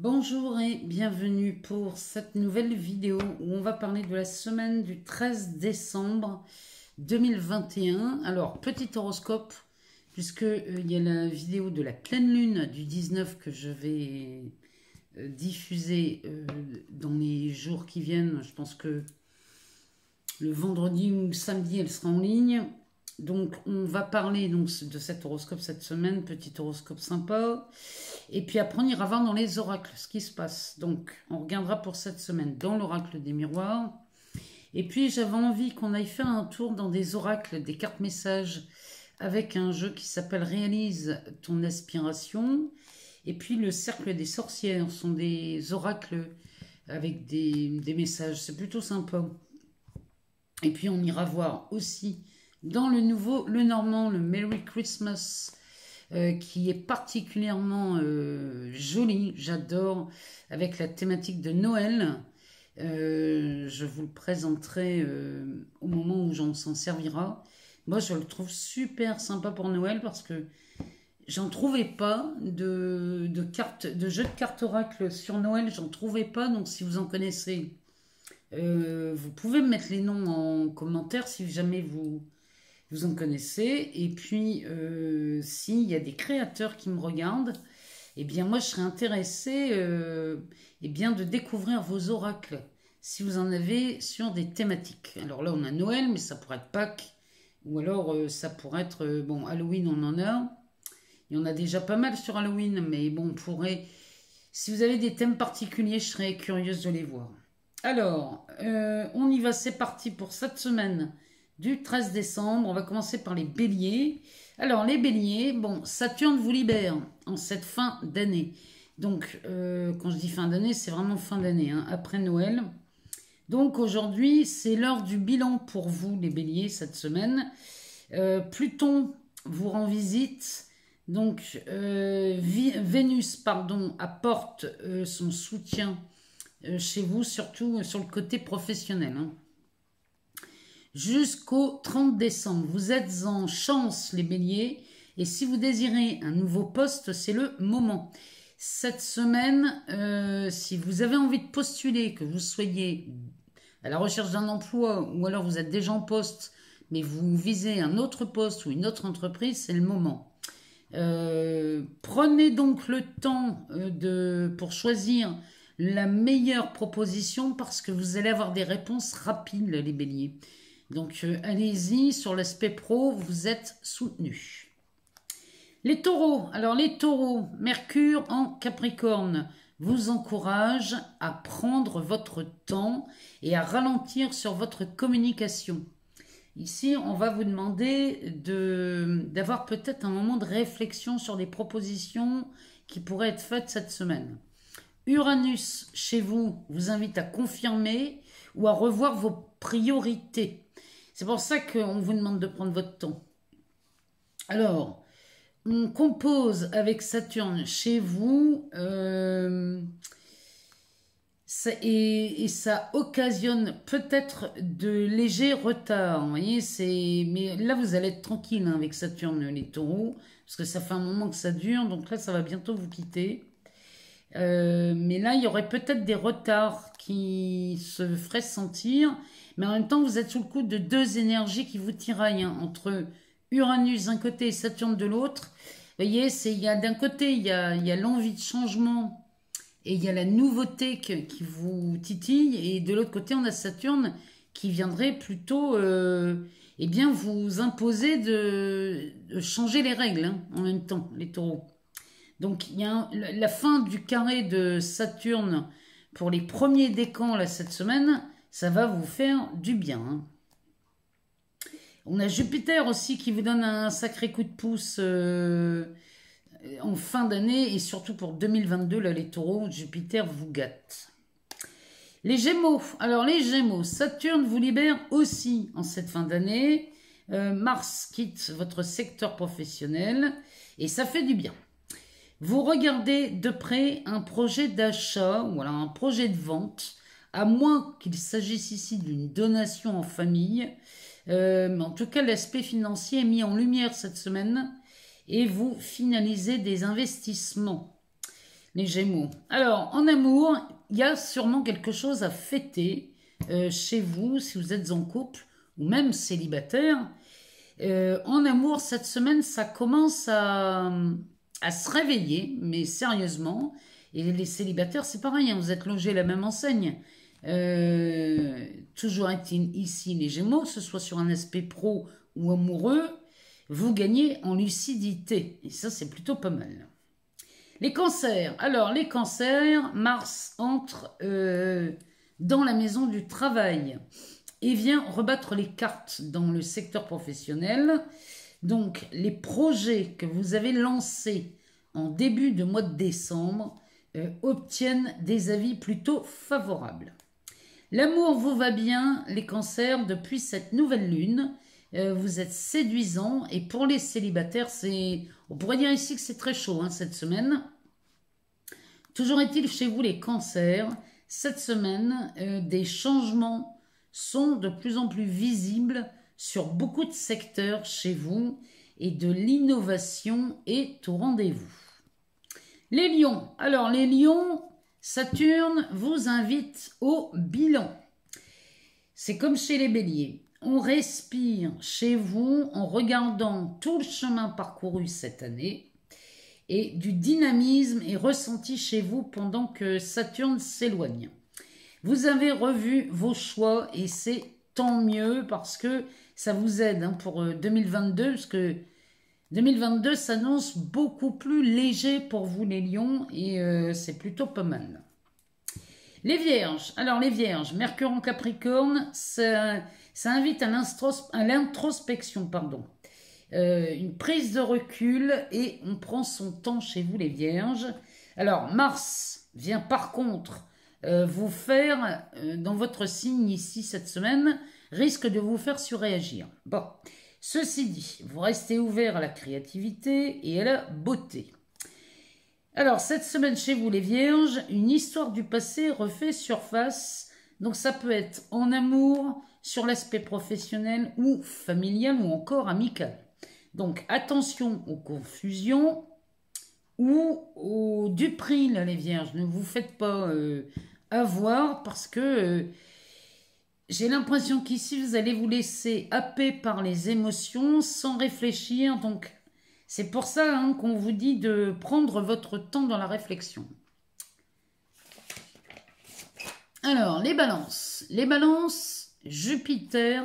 Bonjour et bienvenue pour cette nouvelle vidéo où on va parler de la semaine du 13 décembre 2021. Alors, petit horoscope, puisque il y a la vidéo de la pleine lune du 19 que je vais diffuser dans les jours qui viennent. Je pense que le vendredi ou le samedi, elle sera en ligne. Donc, on va parler donc, de cet horoscope cette semaine, petit horoscope sympa. Et puis après, on ira voir dans les oracles ce qui se passe. Donc, on regardera pour cette semaine dans l'oracle des miroirs. Et puis, j'avais envie qu'on aille faire un tour dans des oracles, des cartes messages, avec un jeu qui s'appelle Réalise ton aspiration. Et puis, le cercle des sorcières sont des oracles avec des messages. C'est plutôt sympa. Et puis, on ira voir aussi dans le nouveau, le normand, le Merry Christmas, qui est particulièrement joli, j'adore, avec la thématique de Noël. Je vous le présenterai au moment où j'en s'en servira. Moi, je le trouve super sympa pour Noël parce que j'en trouvais pas de cartes, de jeux de cartes oracle sur Noël, j'en trouvais pas. Donc, si vous en connaissez, vous pouvez me mettre les noms en commentaire si jamais vous en connaissez. Et puis, s'il y a des créateurs qui me regardent, eh bien, moi, je serais intéressée eh bien, de découvrir vos oracles, si vous en avez sur des thématiques. Alors là, on a Noël, mais ça pourrait être Pâques, ou alors ça pourrait être, bon, Halloween, on en a. Il y en a déjà pas mal sur Halloween, mais bon, on pourrait... Si vous avez des thèmes particuliers, je serais curieuse de les voir. Alors, on y va, c'est parti pour cette semaine du 13 décembre. On va commencer par les béliers. Alors, les béliers, bon, Saturne vous libère en cette fin d'année. Donc, quand je dis fin d'année, c'est vraiment fin d'année, hein, après Noël. Donc, aujourd'hui, c'est l'heure du bilan pour vous, les béliers, cette semaine. Pluton vous rend visite. Donc, Vénus, pardon, apporte son soutien chez vous, surtout sur le côté professionnel. Hein. Jusqu'au 30 décembre, vous êtes en chance, les béliers, et si vous désirez un nouveau poste, c'est le moment. Cette semaine, si vous avez envie de postuler, que vous soyez à la recherche d'un emploi, ou alors vous êtes déjà en poste, mais vous visez un autre poste ou une autre entreprise, c'est le moment. Prenez donc le temps pour choisir la meilleure proposition parce que vous allez avoir des réponses rapides, les béliers. Donc, allez-y, sur l'aspect pro, vous êtes soutenus. Les taureaux. Alors, les taureaux, Mercure en Capricorne vous encourage à prendre votre temps et à ralentir sur votre communication. Ici, on va vous demander d'avoir peut-être un moment de réflexion sur les propositions qui pourraient être faites cette semaine. Uranus, chez vous, vous invite à confirmer ou à revoir vos priorités. C'est pour ça qu'on vous demande de prendre votre temps. Alors, on compose avec Saturne chez vous et ça occasionne peut-être de légers retards. Vous voyez, mais là, vous allez être tranquille hein, avec Saturne, les taureaux, parce que ça fait un moment que ça dure, donc là, ça va bientôt vous quitter. Mais là, il y aurait peut-être des retards qui se feraient sentir. Mais en même temps, vous êtes sous le coup de deux énergies qui vous tiraillent. Hein, entre Uranus d'un côté et Saturne de l'autre. Vous voyez, d'un côté, il y a l'envie de changement et il y a la nouveauté qui vous titille. Et de l'autre côté, on a Saturne qui viendrait plutôt eh bien, vous imposer de changer les règles hein, en même temps, les taureaux. Donc, il y a la fin du carré de Saturne pour les premiers décans là, cette semaine, ça va vous faire du bien. Hein. On a Jupiter aussi qui vous donne un sacré coup de pouce en fin d'année et surtout pour 2022, là, les taureaux, Jupiter vous gâte. Les Gémeaux. Alors, les Gémeaux, Saturne vous libère aussi en cette fin d'année. Mars quitte votre secteur professionnel et ça fait du bien. Vous regardez de près un projet d'achat ou alors un projet de vente, à moins qu'il s'agisse ici d'une donation en famille. Mais en tout cas, l'aspect financier est mis en lumière cette semaine et vous finalisez des investissements. les Gémeaux. Alors, en amour, il y a sûrement quelque chose à fêter chez vous, si vous êtes en couple ou même célibataire. En amour, cette semaine, ça commence à se réveiller, mais sérieusement. Et les célibataires, c'est pareil, hein, vous êtes logés à la même enseigne. Toujours est-il ici, les Gémeaux, que ce soit sur un aspect pro ou amoureux, vous gagnez en lucidité. Et ça, c'est plutôt pas mal. Les cancers. Alors, les cancers, Mars entre dans la maison du travail et vient rebattre les cartes dans le secteur professionnel. Donc, les projets que vous avez lancés en début de mois de décembre obtiennent des avis plutôt favorables. L'amour vous va bien, les cancers, depuis cette nouvelle lune. Vous êtes séduisant et pour les célibataires, on pourrait dire ici que c'est très chaud cette semaine. Toujours est-il chez vous les cancers, cette semaine, des changements sont de plus en plus visibles sur beaucoup de secteurs chez vous et de l'innovation est au rendez-vous. Les lions. Alors les lions, Saturne vous invite au bilan. C'est comme chez les béliers. On respire chez vous en regardant tout le chemin parcouru cette année et du dynamisme est ressenti chez vous pendant que Saturne s'éloigne. Vous avez revu vos choix et c'est tant mieux parce que ça vous aide pour 2022 parce que 2022 s'annonce beaucoup plus léger pour vous les lions et c'est plutôt pas mal. Les vierges. Alors les vierges, Mercure en Capricorne, ça invite à l'introspection, une prise de recul et on prend son temps chez vous les vierges. Alors Mars vient par contre vous faire, dans votre signe ici cette semaine, risque de vous faire surréagir. Bon, ceci dit, vous restez ouvert à la créativité et à la beauté. Alors, cette semaine chez vous les vierges, une histoire du passé refait surface. Donc ça peut être en amour, sur l'aspect professionnel ou familial ou encore amical. Donc attention aux confusions ou aux duperies là les vierges. Ne vous faites pas avoir parce que j'ai l'impression qu'ici vous allez vous laisser happer par les émotions sans réfléchir. Donc c'est pour ça qu'on vous dit de prendre votre temps dans la réflexion. Alors, les balances. Les balances, Jupiter,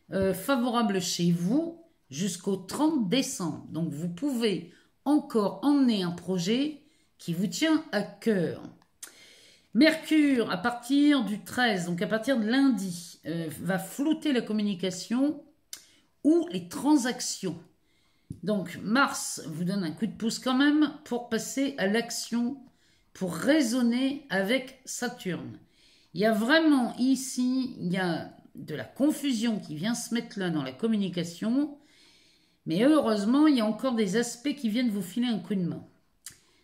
favorable chez vous jusqu'au 30 décembre. Donc, vous pouvez encore emmener un projet qui vous tient à cœur. Mercure, à partir du 13, donc à partir de lundi, va flouter la communication ou les transactions. Donc, Mars vous donne un coup de pouce quand même pour passer à l'action, pour raisonner avec Saturne. Il y a vraiment ici, il y a de la confusion qui vient se mettre là dans la communication, mais heureusement, il y a encore des aspects qui viennent vous filer un coup de main.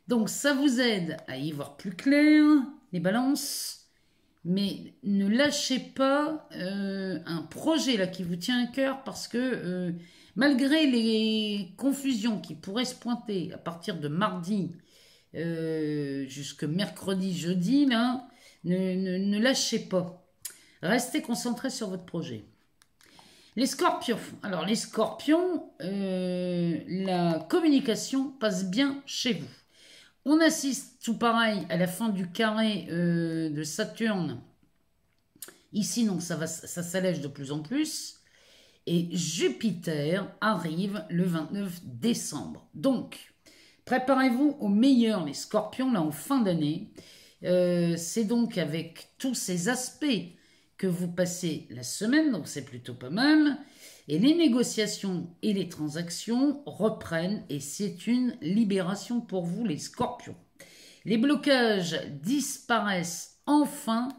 Donc, ça vous aide à y voir plus clair, les balances, mais ne lâchez pas un projet là qui vous tient à cœur parce que malgré les confusions qui pourraient se pointer à partir de mardi jusque mercredi, jeudi, là, ne lâchez pas. Restez concentrés sur votre projet. Les scorpions. Alors les scorpions, la communication passe bien chez vous. On assiste tout pareil à la fin du carré de Saturne. Ici, donc ça s'allège de plus en plus. Et Jupiter arrive le 29 décembre. Donc, préparez-vous au meilleur, les scorpions, là en fin d'année. C'est donc avec tous ces aspects que vous passez la semaine, donc c'est plutôt pas mal. Et les négociations et les transactions reprennent et c'est une libération pour vous, les scorpions. Les blocages disparaissent enfin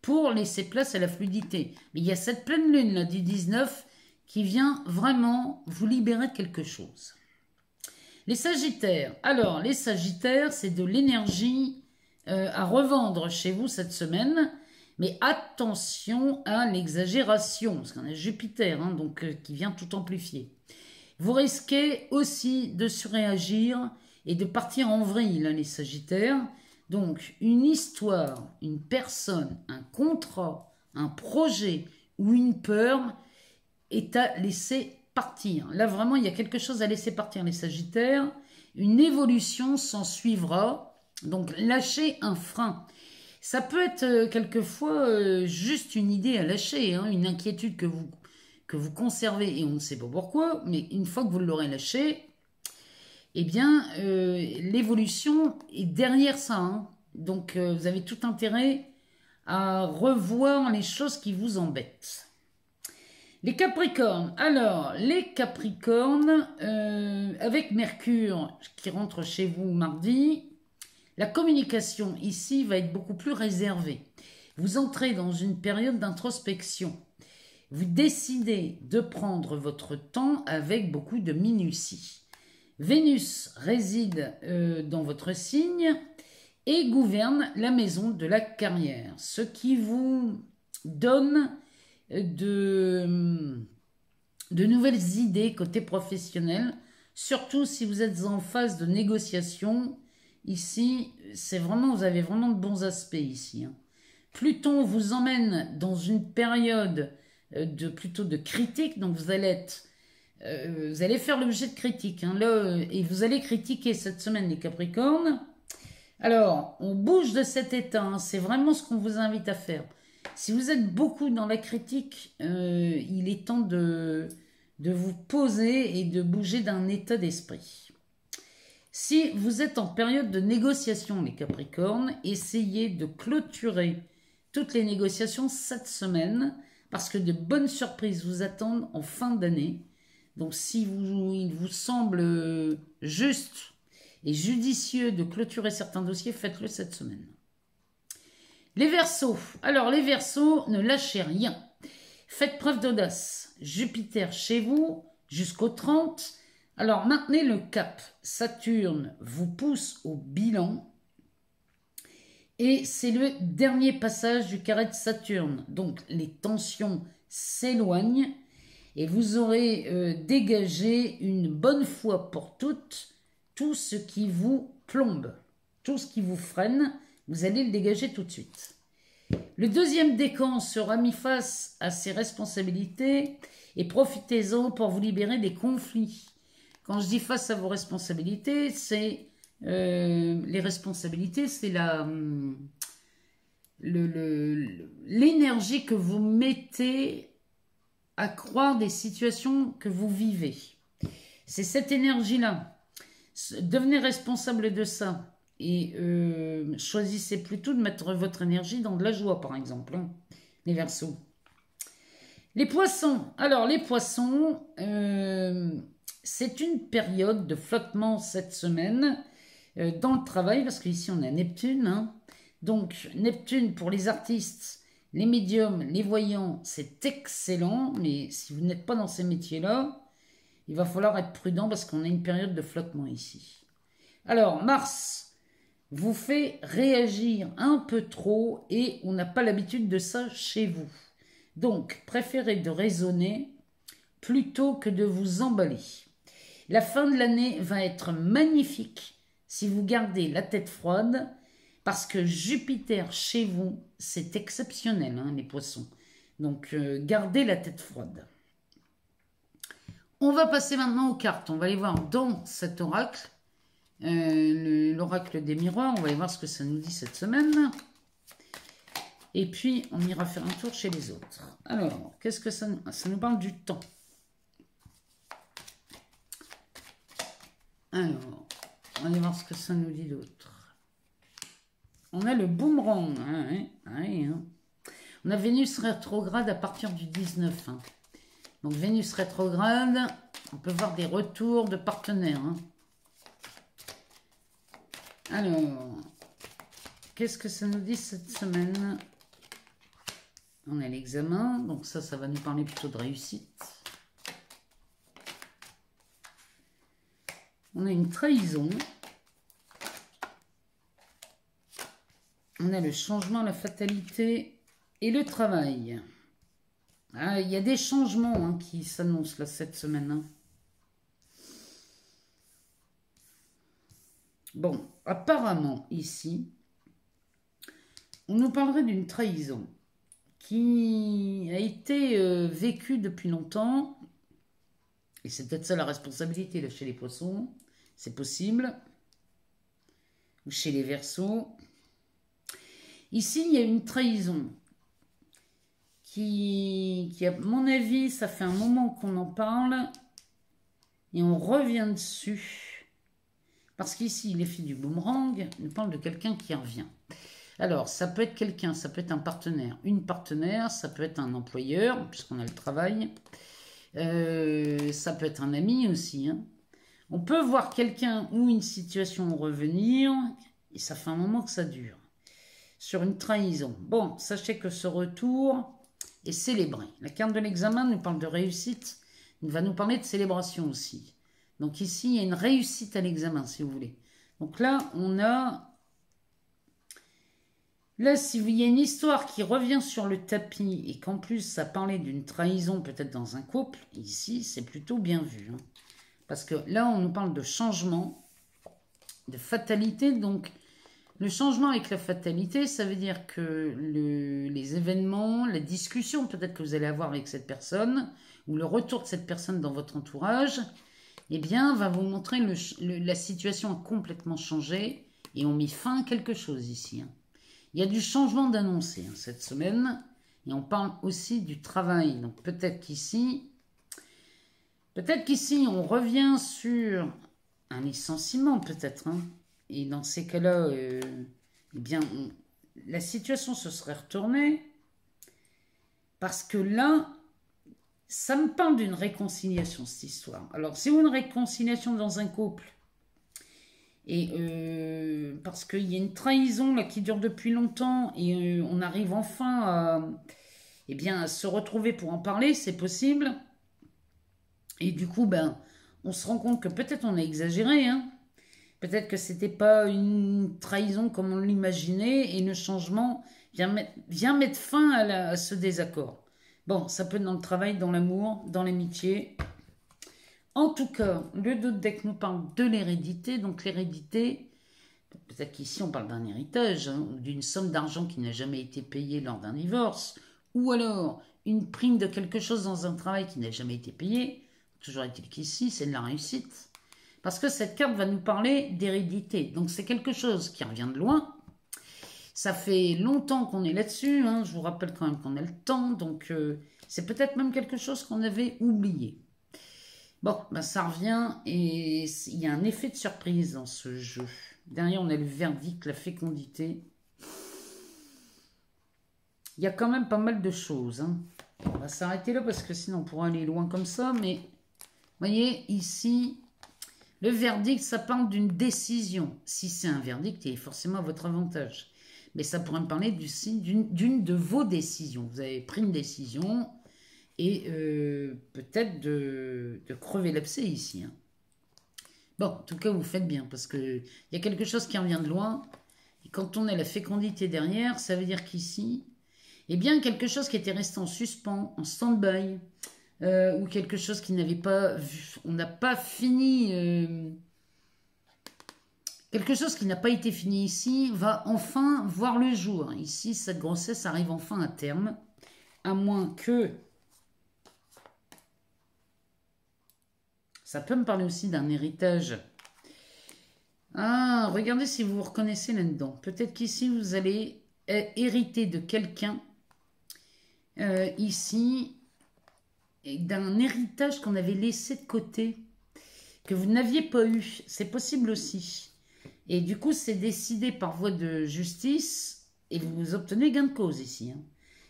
pour laisser place à la fluidité. Mais il y a cette pleine lune là, du 19 qui vient vraiment vous libérer de quelque chose. Les sagittaires. Alors, les sagittaires, c'est de l'énergie à revendre chez vous cette semaine. Mais attention à l'exagération, parce qu'on a Jupiter, qui vient tout amplifier. Vous risquez aussi de surréagir et de partir en vrille, là, les Sagittaires. Donc, une histoire, une personne, un contrat, un projet ou une peur est à laisser partir. Là, vraiment, il y a quelque chose à laisser partir, les Sagittaires. Une évolution s'en suivra. Donc, lâchez un frein. Ça peut être quelquefois juste une idée à lâcher, hein, une inquiétude que vous conservez et on ne sait pas pourquoi, mais une fois que vous l'aurez lâché, eh bien, l'évolution est derrière ça. Hein. Donc, vous avez tout intérêt à revoir les choses qui vous embêtent. Les Capricornes. Alors, les Capricornes, avec Mercure qui rentre chez vous mardi, la communication ici va être beaucoup plus réservée. Vous entrez dans une période d'introspection. Vous décidez de prendre votre temps avec beaucoup de minutie. Vénus réside dans votre signe et gouverne la maison de la carrière, ce qui vous donne de nouvelles idées côté professionnel, surtout si vous êtes en phase de négociation. Ici, vous avez vraiment de bons aspects ici. Hein. Pluton vous emmène dans une période plutôt de critique, donc vous allez faire l'objet de critiques. Hein, là, et vous allez critiquer cette semaine les Capricornes. Alors, on bouge de cet état, hein, c'est vraiment ce qu'on vous invite à faire. Si vous êtes beaucoup dans la critique, il est temps de vous poser et de bouger d'un état d'esprit. Si vous êtes en période de négociation, les Capricornes, essayez de clôturer toutes les négociations cette semaine parce que de bonnes surprises vous attendent en fin d'année. Donc si il vous semble juste et judicieux de clôturer certains dossiers, faites-le cette semaine. Les Verseaux. Alors les Verseaux, ne lâchez rien. Faites preuve d'audace. Jupiter chez vous jusqu'au 30. Alors maintenez le cap. Saturne vous pousse au bilan. Et c'est le dernier passage du carré de Saturne. Donc les tensions s'éloignent. Et vous aurez dégagé une bonne fois pour toutes tout ce qui vous plombe, tout ce qui vous freine, vous allez le dégager tout de suite. Le deuxième décan sera mis face à ses responsabilités et profitez-en pour vous libérer des conflits. Quand je dis face à vos responsabilités, c'est les responsabilités, c'est l'énergie que vous mettez à croire des situations que vous vivez. C'est cette énergie-là. Devenez responsable de ça et choisissez plutôt de mettre votre énergie dans de la joie, par exemple, hein, les Verseaux. Les Poissons. Alors, les Poissons, c'est une période de flottement cette semaine dans le travail, parce qu'ici, on a Neptune. Hein. Donc, Neptune, pour les artistes, les médiums, les voyants, c'est excellent, mais si vous n'êtes pas dans ces métiers-là, il va falloir être prudent parce qu'on a une période de flottement ici. Alors, Mars vous fait réagir un peu trop et on n'a pas l'habitude de ça chez vous. Donc, préférez de raisonner plutôt que de vous emballer. La fin de l'année va être magnifique si vous gardez la tête froide parce que Jupiter chez vous, c'est exceptionnel, hein, les Poissons. Donc, gardez la tête froide. On va passer maintenant aux cartes. On va aller voir dans cet oracle, l'oracle des miroirs. On va aller voir ce que ça nous dit cette semaine. Et puis, on ira faire un tour chez les autres. Alors, qu'est-ce que ça nous parle du temps. Alors, on va aller voir ce que ça nous dit d'autre. On a le boomerang. Hein. On a Vénus rétrograde à partir du 19. Hein. Donc Vénus rétrograde, on peut voir des retours de partenaires. Hein. Alors, qu'est-ce que ça nous dit cette semaine? On a l'examen, donc ça va nous parler plutôt de réussite. On a une trahison. On a le changement, la fatalité et le travail. Ah, il y a des changements hein, qui s'annoncent là cette semaine. Hein. Bon, apparemment, ici, on nous parlerait d'une trahison qui a été vécue depuis longtemps. Et c'est peut-être ça la responsabilité là, chez les poissons. C'est possible. Ou chez les Verseaux. Ici, il y a une trahison qui, à mon avis, ça fait un moment qu'on en parle. Et on revient dessus. Parce qu'ici, l'effet du boomerang nous parle de quelqu'un qui revient. Alors, ça peut être quelqu'un, ça peut être un partenaire, une partenaire, ça peut être un employeur, puisqu'on a le travail. Ça peut être un ami aussi. Hein. On peut voir quelqu'un ou une situation revenir, et ça fait un moment que ça dure. Sur une trahison. Bon, sachez que ce retour est célébré. La carte de l'examen nous parle de réussite, il va nous parler de célébration aussi. Donc ici, il y a une réussite à l'examen, si vous voulez. Donc là, on a... Là, si il y a une histoire qui revient sur le tapis et qu'en plus, ça parlait d'une trahison peut-être dans un couple, ici, c'est plutôt bien vu. Hein. Parce que là, on nous parle de changement, de fatalité. Donc, le changement avec la fatalité, ça veut dire que les événements, la discussion peut-être que vous allez avoir avec cette personne, ou le retour de cette personne dans votre entourage, eh bien, va vous montrer la situation a complètement changé et on met fin à quelque chose ici. Hein. Il y a du changement d'annoncé hein, cette semaine et on parle aussi du travail. Donc peut-être qu'ici, on revient sur un licenciement peut-être. Hein. Et dans ces cas-là, eh bien, la situation se serait retournée parce que là, ça me parle d'une réconciliation, cette histoire. Alors, si vous une réconciliation dans un couple, et parce qu'il y a une trahison là, qui dure depuis longtemps, et on arrive enfin à, eh bien, à se retrouver pour en parler, c'est possible. Et du coup, ben, on se rend compte que peut-être on a exagéré, hein. Peut-être que c'était pas une trahison comme on l'imaginait, et le changement vient mettre fin à ce désaccord. Bon, ça peut être dans le travail, dans l'amour, dans l'amitié. En tout cas, le dos de deck nous parle de l'hérédité. Donc l'hérédité, peut-être qu'ici on parle d'un héritage, hein, ou d'une somme d'argent qui n'a jamais été payée lors d'un divorce, ou alors une prime de quelque chose dans un travail qui n'a jamais été payé. Toujours est-il qu'ici, c'est de la réussite. Parce que cette carte va nous parler d'hérédité. Donc c'est quelque chose qui revient de loin. Ça fait longtemps qu'on est là-dessus, hein. Je vous rappelle quand même qu'on a le temps, donc c'est peut-être même quelque chose qu'on avait oublié. Bon, ben ça revient et il y a un effet de surprise dans ce jeu. Derrière, on a le verdict, la fécondité. Il y a quand même pas mal de choses. Hein. On va s'arrêter là parce que sinon on pourra aller loin comme ça, mais vous voyez, ici, le verdict, ça parle d'une décision. Si c'est un verdict, il est forcément à votre avantage. Mais ça pourrait me parler d'une de vos décisions. Vous avez pris une décision et peut-être de crever l'abcès ici. Hein. Bon, en tout cas, vous faites bien parce qu'il y a quelque chose qui revient de loin. Et quand on a la fécondité derrière, ça veut dire qu'ici, eh bien, quelque chose qui était resté en suspens, en stand-by, ou quelque chose qui n'avait pas vu, on n'a pas fini... quelque chose qui n'a pas été fini ici va enfin voir le jour. Ici, cette grossesse arrive enfin à terme, à moins que... Ça peut me parler aussi d'un héritage. Ah, regardez si vous vous reconnaissez là-dedans. Peut-être qu'ici, vous allez hériter de quelqu'un, ici, d'un héritage qu'on avait laissé de côté, que vous n'aviez pas eu. C'est possible aussi. Et du coup, c'est décidé par voie de justice et vous obtenez gain de cause ici. Hein.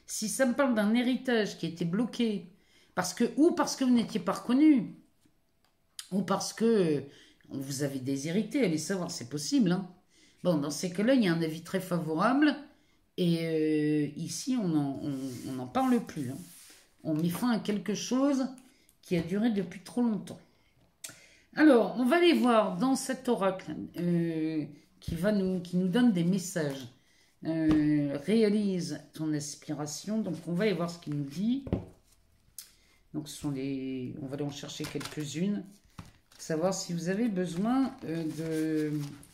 Si ça me parle d'un héritage qui a été bloqué, ou parce que vous n'étiez pas reconnu, ou parce que vous avez déshérité, allez savoir, c'est possible. Hein. Bon, dans ces cas-là, il y a un avis très favorable et ici, on n'en parle plus. Hein. On met fin à quelque chose qui a duré depuis trop longtemps. Alors, on va aller voir dans cet oracle qui nous donne des messages. Réalise ton aspiration. Donc, on va aller voir ce qu'il nous dit. Donc, on va aller en chercher quelques-unes. Savoir si vous avez besoin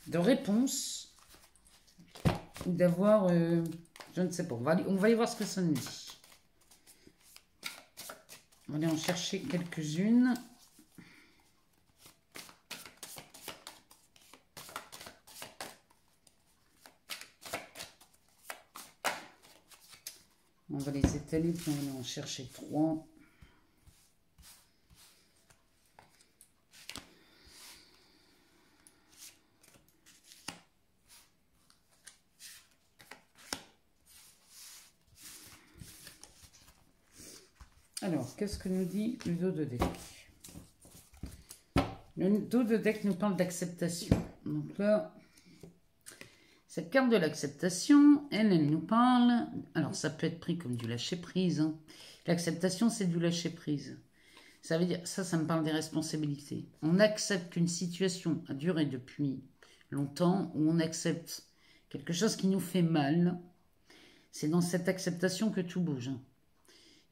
de réponse ou d'avoir... je ne sais pas. On va aller voir ce que ça nous dit. On va aller en chercher quelques-unes. On va les étaler, puis on va aller en chercher 3. Alors, qu'est-ce que nous dit le dos de deck? Le dos de deck nous parle d'acceptation. Donc là, cette carte de l'acceptation, elle nous parle... Alors, ça peut être pris comme du lâcher-prise. Hein. L'acceptation, c'est du lâcher-prise. Ça veut dire... Ça me parle des responsabilités. On accepte qu'une situation a duré depuis longtemps, ou on accepte quelque chose qui nous fait mal. C'est dans cette acceptation que tout bouge. Hein.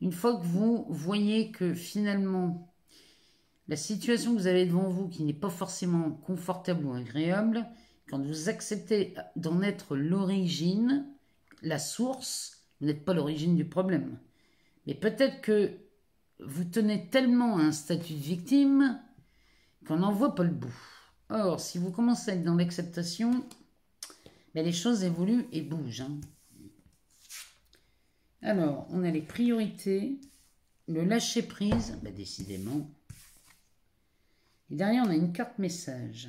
Une fois que vous voyez que finalement, la situation que vous avez devant vous, qui n'est pas forcément confortable ou agréable, quand vous acceptez d'en être l'origine, la source, vous n'êtes pas l'origine du problème. Mais peut-être que vous tenez tellement à un statut de victime qu'on n'en voit pas le bout. Or, si vous commencez à être dans l'acceptation, ben les choses évoluent et bougent. Hein. Alors, on a les priorités, le lâcher-prise, ben décidément. Et derrière, on a une carte message.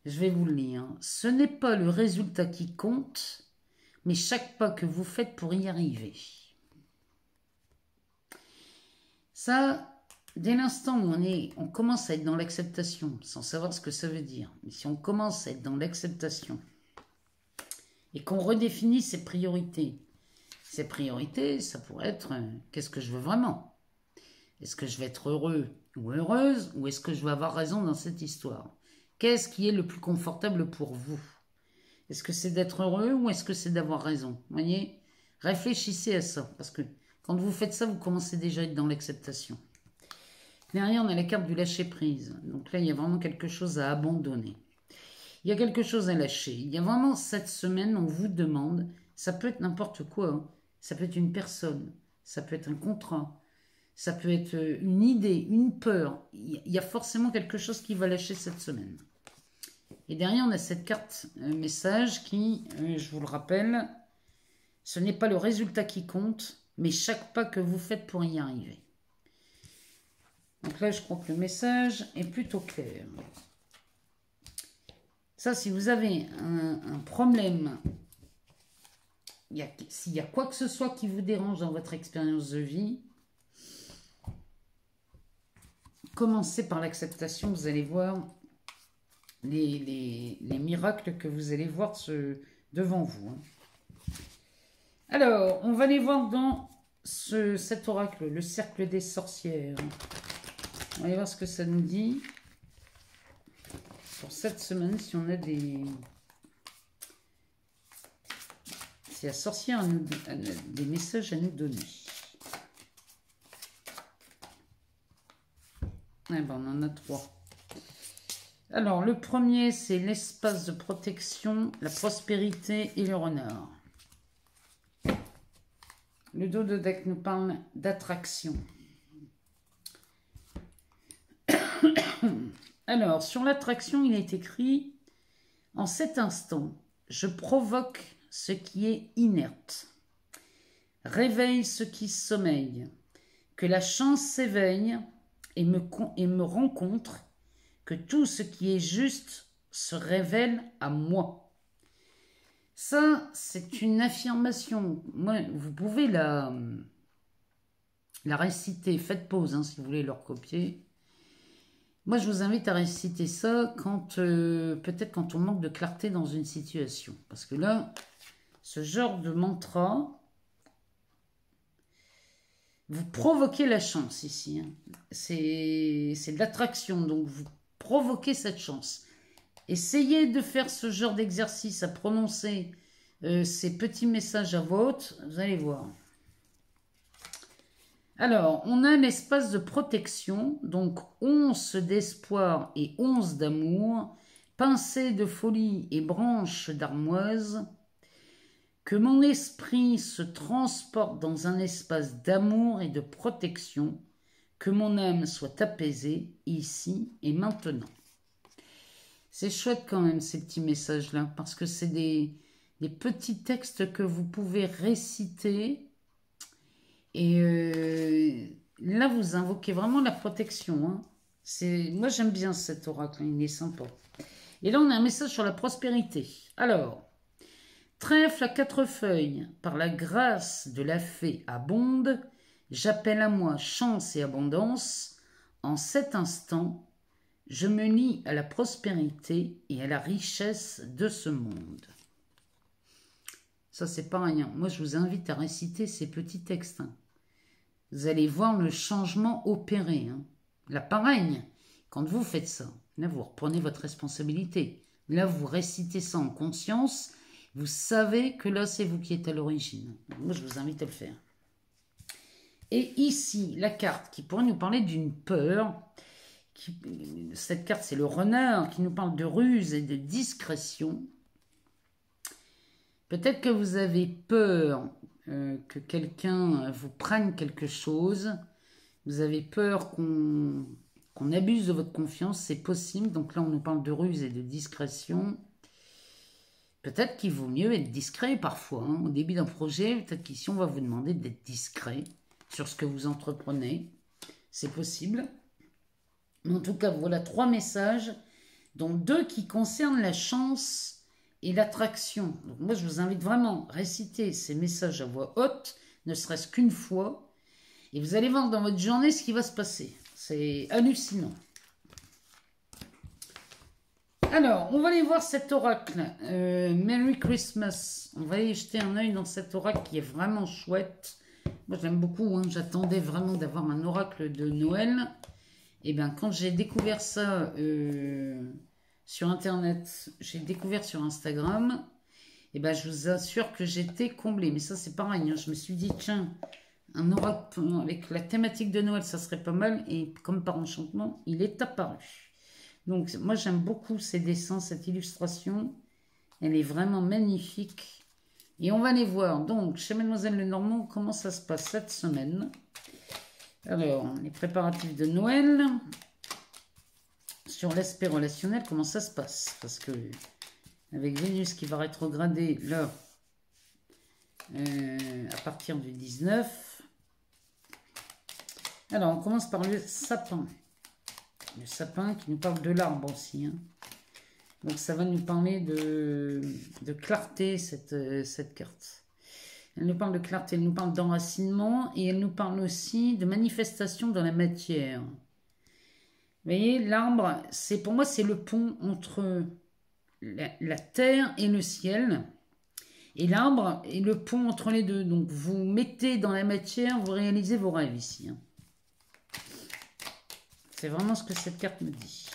Je vais vous le lire. Ce n'est pas le résultat qui compte, mais chaque pas que vous faites pour y arriver. Ça, dès l'instant où on commence à être dans l'acceptation, sans savoir ce que ça veut dire, mais si on commence à être dans l'acceptation et qu'on redéfinit ses priorités, ça pourrait être qu'est-ce que je veux vraiment? Est-ce que je vais être heureux ou heureuse, ou est-ce que je vais avoir raison dans cette histoire? Qu'est-ce qui est le plus confortable pour vous? Est-ce que c'est d'être heureux ou est-ce que c'est d'avoir raison? Vous voyez? Réfléchissez à ça, parce que quand vous faites ça, vous commencez déjà à être dans l'acceptation. Derrière, on a la carte du lâcher-prise. Donc là, il y a vraiment quelque chose à abandonner. Il y a quelque chose à lâcher. Il y a vraiment cette semaine, on vous demande, ça peut être n'importe quoi, hein. Ça peut être une personne, ça peut être un contrat, ça peut être une idée, une peur. Il y a forcément quelque chose qui va lâcher cette semaine. Et derrière, on a cette carte message qui, je vous le rappelle, ce n'est pas le résultat qui compte, mais chaque pas que vous faites pour y arriver. Donc là, je crois que le message est plutôt clair. Ça, si vous avez un problème, s'il y a quoi que ce soit qui vous dérange dans votre expérience de vie, commencez par l'acceptation, vous allez voir les miracles que vous allez voir devant vous. Hein. Alors, on va aller voir dans cet oracle, le cercle des sorcières. On va aller voir ce que ça nous dit. Pour cette semaine, si on a si la sorcière a des messages à nous donner. Eh ben, on en a 3. Alors, le premier, c'est l'espace de protection, la prospérité et le renard. Le dos de deck nous parle d'attraction. Alors, sur l'attraction, il est écrit « En cet instant, je provoque ce qui est inerte. Réveille ce qui sommeille. Que la chance s'éveille et me rencontre. Que tout ce qui est juste se révèle à moi. » Ça, c'est une affirmation. Moi, vous pouvez la réciter. Faites pause hein, si vous voulez le recopier. Moi, je vous invite à réciter ça peut-être quand on manque de clarté dans une situation. Parce que là, ce genre de mantra, vous provoquez la chance ici. Hein. C'est de l'attraction, donc vous provoquez cette chance. Essayez de faire ce genre d'exercice, à prononcer ces petits messages à voix haute, vous allez voir. Alors, on a l'espace de protection, donc 11 d'espoir et 11 d'amour. pincée de folie et branche d'armoise, que mon esprit se transporte dans un espace d'amour et de protection, que mon âme soit apaisée ici et maintenant. C'est chouette quand même ces petits messages-là, parce que c'est des petits textes que vous pouvez réciter. Et là, vous invoquez vraiment la protection. Hein. Moi, j'aime bien cet oracle, il est sympa. Et là, on a un message sur la prospérité. Alors, trèfle à 4 feuilles, par la grâce de la fée abonde, j'appelle à moi chance et abondance. En cet instant, je me lie à la prospérité et à la richesse de ce monde. Ça, c'est pas rien. Moi, je vous invite à réciter ces petits textes. Hein. Vous allez voir le changement opéré. Hein. Là, pareil, quand vous faites ça, là, vous reprenez votre responsabilité. Là, vous récitez ça en conscience. Vous savez que là, c'est vous qui êtes à l'origine. Moi, je vous invite à le faire. Et ici, la carte qui pourrait nous parler d'une peur. Cette carte, c'est le renard qui nous parle de ruse et de discrétion. Peut-être que vous avez peur que quelqu'un vous prenne quelque chose. Vous avez peur qu'on abuse de votre confiance. C'est possible. Donc là, on nous parle de ruse et de discrétion. Peut-être qu'il vaut mieux être discret parfois. Hein. Au début d'un projet, peut-être qu'ici, on va vous demander d'être discret sur ce que vous entreprenez. C'est possible. Mais en tout cas, voilà 3 messages, dont 2 qui concernent la chance et l'attraction. Donc moi, je vous invite vraiment à réciter ces messages à voix haute, ne serait-ce qu'une fois, et vous allez voir dans votre journée ce qui va se passer. C'est hallucinant. Alors, on va aller voir cet oracle. Merry Christmas. On va aller jeter un œil dans cet oracle qui est vraiment chouette. Moi, j'aime beaucoup. Hein. J'attendais vraiment d'avoir un oracle de Noël. Et bien, quand j'ai découvert ça sur Internet, j'ai découvert sur Instagram, et ben, je vous assure que j'étais comblée. Mais ça, c'est pareil. Hein. Je me suis dit, tiens, un oracle avec la thématique de Noël, ça serait pas mal. Et comme par enchantement, il est apparu. Donc, moi, j'aime beaucoup ces dessins, cette illustration. Elle est vraiment magnifique. Et on va aller voir, donc, chez Mademoiselle Lenormand, comment ça se passe cette semaine. Alors, les préparatifs de Noël. Sur l'aspect relationnel, comment ça se passe? Parce que, avec Vénus qui va rétrograder, là, à partir du 19. Alors, on commence par le sapin. Le sapin qui nous parle de l'arbre aussi. Hein. Donc ça va nous parler de clarté, cette carte. Elle nous parle de clarté, elle nous parle d'enracinement et elle nous parle aussi de manifestation dans la matière. Vous voyez, l'arbre, pour moi, c'est le pont entre la terre et le ciel. Et l'arbre est le pont entre les deux. Donc vous mettez dans la matière, vous réalisez vos rêves ici. Hein. C'est vraiment ce que cette carte me dit.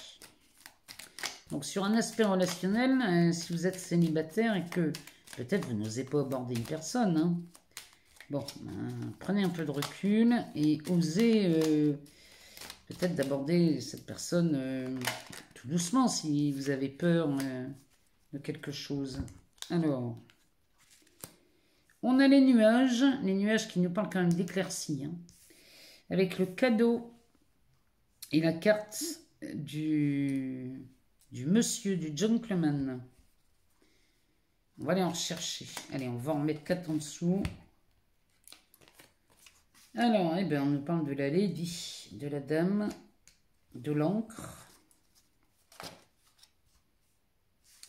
Donc sur un aspect relationnel, si vous êtes célibataire et que peut-être vous n'osez pas aborder une personne, hein, bon, prenez un peu de recul et osez peut-être d'aborder cette personne tout doucement si vous avez peur de quelque chose. Alors, on a les nuages qui nous parlent quand même d'éclaircie, hein, avec le cadeau et la carte du monsieur, du gentleman. On va aller en rechercher. Allez, on va en mettre 4 en dessous. Alors, eh bien, on nous parle de la lady, de la dame, de l'encre.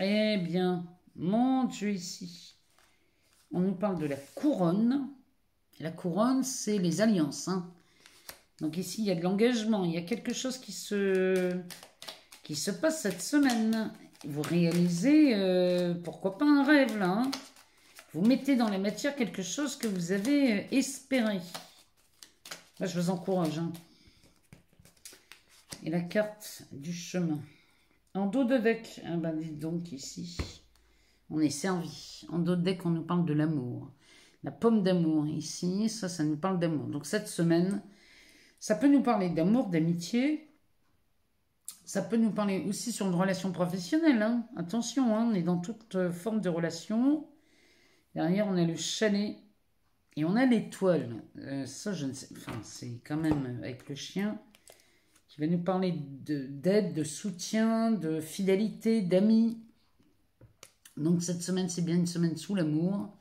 Eh bien, mon Dieu, ici, on nous parle de la couronne. La couronne, c'est les alliances, hein. Donc ici, il y a de l'engagement, il y a quelque chose qui se passe cette semaine. Vous réalisez, pourquoi pas un rêve là. Hein. Vous mettez dans la matière quelque chose que vous avez espéré. Là, je vous encourage. Hein. Et la carte du chemin. En dos de deck, ah ben dites donc ici, on est servi. En dos de deck, on nous parle de l'amour. La pomme d'amour ici, ça nous parle d'amour. Donc cette semaine, ça peut nous parler d'amour, d'amitié. Ça peut nous parler aussi sur une relation professionnelle, hein. Attention, hein, on est dans toute forme de relation. Derrière, on a le chalet et on a l'étoile. Ça, je ne sais. Enfin, c'est quand même avec le chien qui va nous parler d'aide, de soutien, de fidélité, d'amis. Donc, cette semaine, c'est bien une semaine sous l'amour.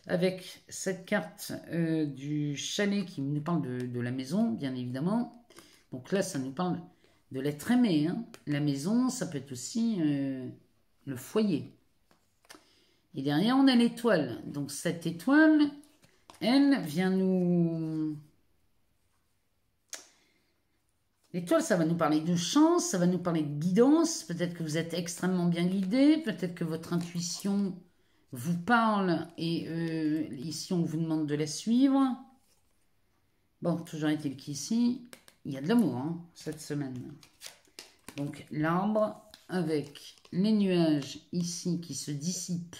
Avec cette carte du chalet qui nous parle de la maison, bien évidemment. Donc là, ça nous parle de l'être aimé, hein. La maison, ça peut être aussi le foyer. Et derrière, on a l'étoile. Donc cette étoile, elle vient nous... L'étoile, ça va nous parler de chance, ça va nous parler de guidance. Peut-être que vous êtes extrêmement bien guidé, peut-être que votre intuition vous parle et ici, on vous demande de la suivre. Bon, toujours est-il qu'ici, il y a de l'amour, hein, cette semaine. Donc l'arbre avec les nuages ici qui se dissipent.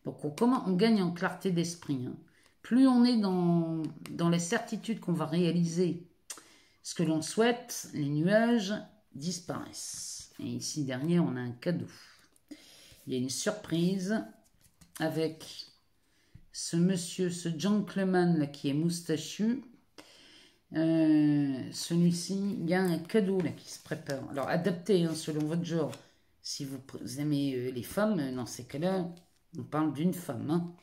Donc on gagne en clarté d'esprit, hein. Plus on est dans la certitude qu'on va réaliser ce que l'on souhaite, les nuages disparaissent. Et ici derrière, on a un cadeau. Il y a une surprise avec ce monsieur, ce gentleman là qui est moustachu. Celui-ci, il y a un cadeau là qui se prépare. Alors adapté, hein, selon votre genre. Si vous aimez les femmes, dans ces cas-là, on parle d'une femme, hein.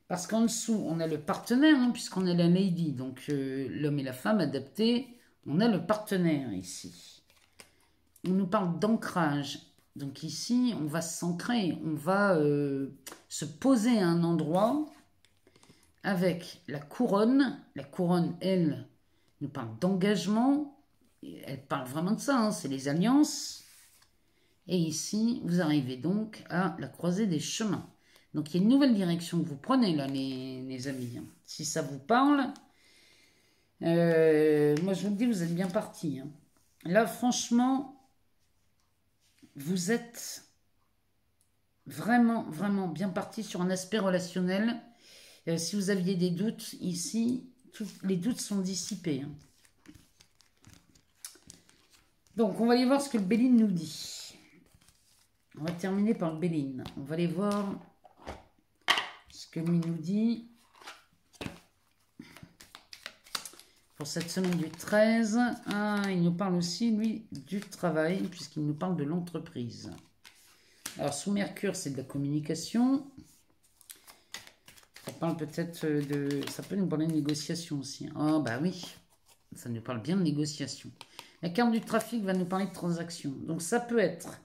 Parce qu'en dessous, on a le partenaire, hein, puisqu'on a la lady. Donc l'homme et la femme adaptés, on a le partenaire ici. On nous parle d'ancrage. Donc ici, on va s'ancrer, on va se poser à un endroit avec la couronne. La couronne, elle, nous parle d'engagement. Elle parle vraiment de ça, hein, c'est les alliances. Et ici, vous arrivez donc à la croisée des chemins. Donc, il y a une nouvelle direction que vous prenez, là, les amis. Si ça vous parle, moi, je vous le dis, vous êtes bien partis, hein. Là, franchement, vous êtes vraiment, vraiment bien partis sur un aspect relationnel. Si vous aviez des doutes ici, les doutes sont dissipés, hein. Donc, on va aller voir ce que le Béline nous dit. On va terminer par le Béline. On va aller voir ce que lui nous dit pour cette semaine du 13. Ah, il nous parle aussi, lui, du travail, puisqu'il nous parle de l'entreprise. Alors, sous Mercure, c'est de la communication. Ça parle peut-être de... Ça peut nous parler de négociation aussi. Ah, bah oui, ça nous parle bien de négociation. La carte du trafic va nous parler de transaction. Donc, ça peut être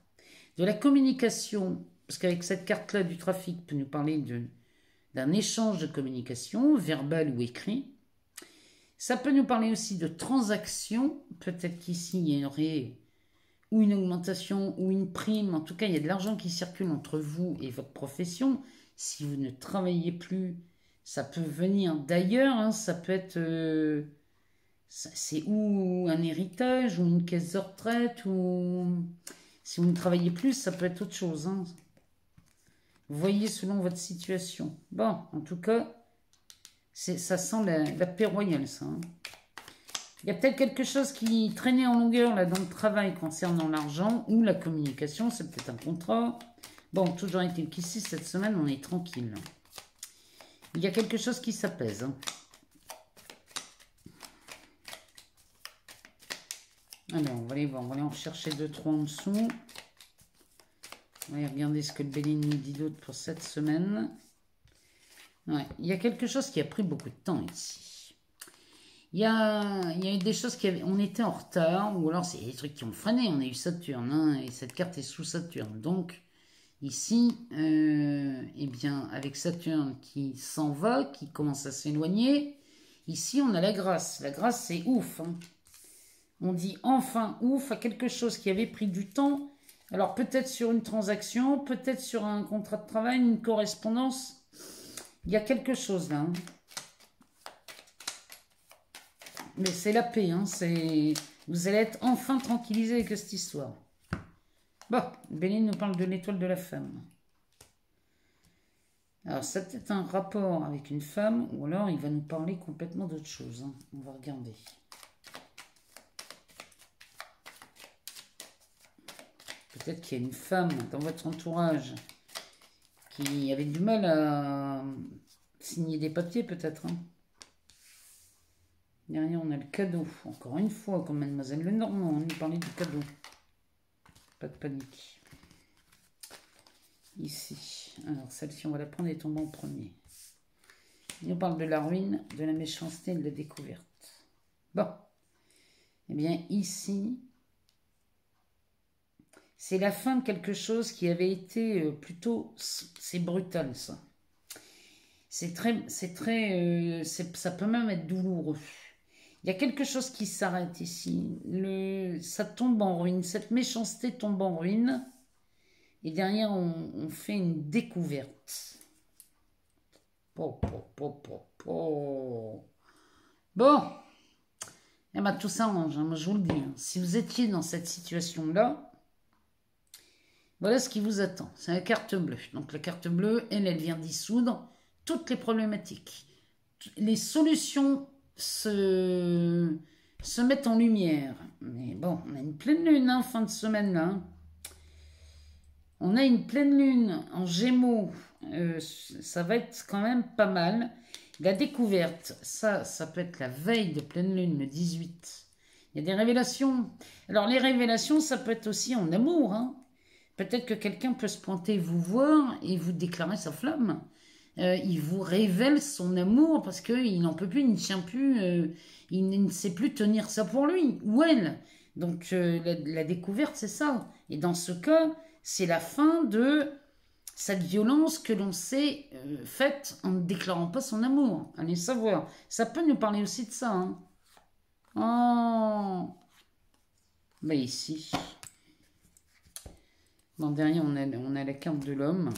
de la communication, parce qu'avec cette carte-là du trafic, peut nous parler d'un échange de communication, verbal ou écrit. Ça peut nous parler aussi de transaction. Peut-être qu'ici, il y aurait ou une augmentation ou une prime. En tout cas, il y a de l'argent qui circule entre vous et votre profession. Si vous ne travaillez plus, ça peut venir d'ailleurs, hein. Ça peut être... c'est ou un héritage, ou une caisse de retraite, ou... Si vous ne travaillez plus, ça peut être autre chose, hein. Vous voyez selon votre situation. Bon, en tout cas, ça sent la paix royale, ça, hein. Il y a peut-être quelque chose qui traînait en longueur là dans le travail concernant l'argent ou la communication, c'est peut-être un contrat. Bon, toujours est-il qu'ici, cette semaine, on est tranquille. Il y a quelque chose qui s'apaise, hein. Alors, on va aller voir, on va aller en chercher 2-3 en dessous. On va aller regarder ce que le Béline nous dit d'autre pour cette semaine. Ouais, il y a quelque chose qui a pris beaucoup de temps ici. Il y a eu des choses on était en retard, ou alors c'est des trucs qui ont freiné. On a eu Saturne, hein, et cette carte est sous Saturne. Donc, ici, eh bien, avec Saturne qui s'en va, qui commence à s'éloigner, ici, on a la grâce. La grâce, c'est ouf, hein. On dit enfin ouf à quelque chose qui avait pris du temps. Alors, peut-être sur une transaction, peut-être sur un contrat de travail, une correspondance. Il y a quelque chose là, hein. Mais c'est la paix, hein. Vous allez être enfin tranquillisé avec cette histoire. Bon, Béline nous parle de l'étoile de la femme. Alors, ça peut-être un rapport avec une femme, ou alors il va nous parler complètement d'autre chose, hein. On va regarder. peut-être qu'il y a une femme dans votre entourage qui avait du mal à signer des papiers, peut-être. Hein. Derrière, on a le cadeau. Encore une fois, comme Mademoiselle Lenormand, on nous parlait du cadeau. Pas de panique. Ici. Alors, celle-ci, on va la prendre et tomber en premier. Il nous parle de la ruine, de la méchanceté et de la découverte. Bon. Eh bien, ici, c'est la fin de quelque chose qui avait été plutôt... C'est brutal, ça. Ça peut même être douloureux. Il y a quelque chose qui s'arrête ici. Ça tombe en ruine. Cette méchanceté tombe en ruine. Et derrière, on fait une découverte. Bon. Eh ben, tout s'arrange, hein, moi je vous le dis. Hein. Si vous étiez dans cette situation-là, voilà ce qui vous attend. C'est la carte bleue. Donc la carte bleue, elle vient dissoudre toutes les problématiques. Les solutions se mettent en lumière. Mais bon, on a une pleine lune, hein, fin de semaine là. Hein. On a une pleine lune en Gémeaux. Ça va être quand même pas mal. La découverte, ça peut être la veille de pleine lune, le 18. Il y a des révélations. Alors les révélations, ça peut être aussi en amour. Hein. Peut-être que quelqu'un peut se pointer vous voir et vous déclarer sa flamme. Il vous révèle son amour parce qu'il n'en peut plus, il ne tient plus, il ne sait plus tenir ça pour lui, ou elle. Donc la découverte, c'est ça. Et dans ce cas, c'est la fin de cette violence que l'on s'est faite en ne déclarant pas son amour. Allez savoir. Ça peut nous parler aussi de ça. Hein. Oh. Ben ici. Bon, derrière, on a la carte de l'homme.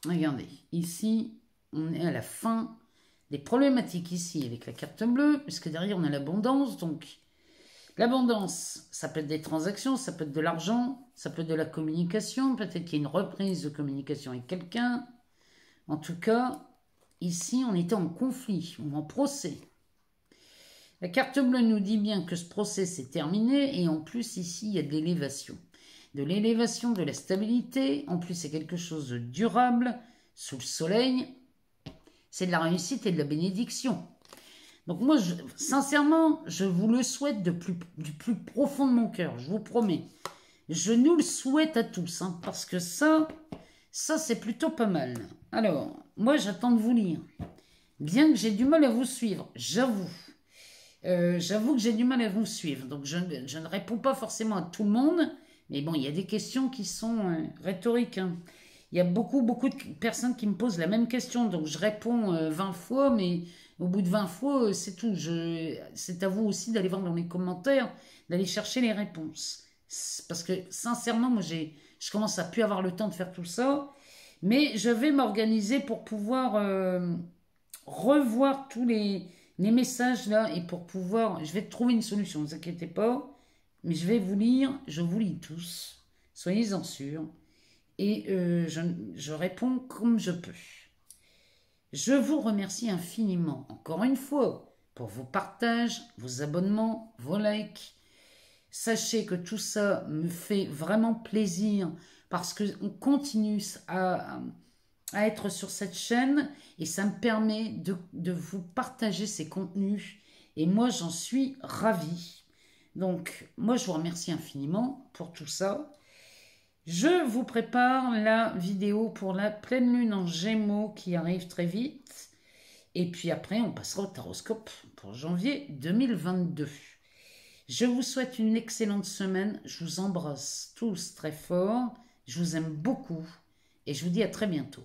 Regardez, ici, on est à la fin des problématiques ici avec la carte bleue, puisque derrière, on a l'abondance. Donc, l'abondance, ça peut être des transactions, ça peut être de l'argent, ça peut être de la communication, peut-être qu'il y a une reprise de communication avec quelqu'un. En tout cas, ici, on était en conflit, ou en procès. La carte bleue nous dit bien que ce procès s'est terminé, et en plus, ici, il y a de l'élévation. De l'élévation, de la stabilité, en plus, c'est quelque chose de durable, sous le soleil. C'est de la réussite et de la bénédiction. Donc moi, sincèrement, je vous le souhaite du plus profond de mon cœur, je vous promets. Je nous le souhaite à tous, hein, parce que ça c'est plutôt pas mal. Alors, moi, j'attends de vous lire. Bien que j'ai du mal à vous suivre, j'avoue. J'avoue que j'ai du mal à vous suivre. Donc, je ne réponds pas forcément à tout le monde, mais bon, il y a des questions qui sont rhétoriques. Hein. Il y a beaucoup de personnes qui me posent la même question, donc je réponds 20 fois, mais... Au bout de 20 fois, c'est tout. C'est à vous aussi d'aller voir dans les commentaires, d'aller chercher les réponses. Parce que, sincèrement, moi, je commence à plus avoir le temps de faire tout ça. Mais je vais m'organiser pour pouvoir revoir tous les messages là et pour pouvoir... Je vais trouver une solution, ne vous inquiétez pas. Mais je vais vous lire, je vous lis tous. Soyez-en sûrs. Et je réponds comme je peux. Je vous remercie infiniment, encore une fois, pour vos partages, vos abonnements, vos likes. Sachez que tout ça me fait vraiment plaisir parce qu'on continue à être sur cette chaîne et ça me permet de vous partager ces contenus. Et moi, j'en suis ravie. Donc, moi, je vous remercie infiniment pour tout ça. Je vous prépare la vidéo pour la pleine lune en Gémeaux qui arrive très vite. Et puis après, on passera au taroscope pour janvier 2022. Je vous souhaite une excellente semaine. Je vous embrasse tous très fort. Je vous aime beaucoup. Et je vous dis à très bientôt.